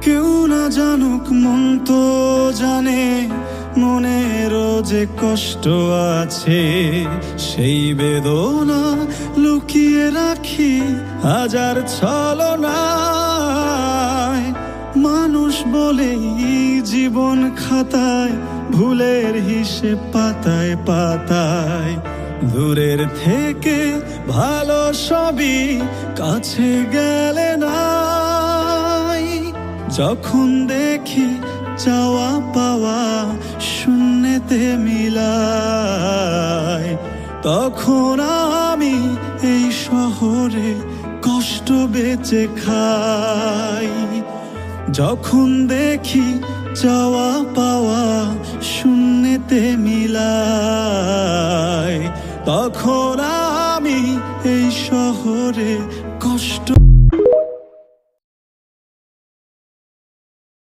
কেউ না জানুক মন তো জানে মনেরও যে কষ্ট আছে, সেই বেদনা লুকিয়ে রাখি হাজার ছলনায়। মানুষ বলেই জীবন খাতায় ভুলের হিসেব পাতায় পাতায়। দূরের থেকে ভালো সবই কাছে গেলে নাই। যখন দেখি চাওয়া পাওয়া শূন্যতে মিলায়, তখন আমি এই শহরে কষ্ট বেঁচে খাই। যখন দেখি চাওয়া পাওয়া শূন্যতে মিলায়, তখন আমি এই শহরে কষ্ট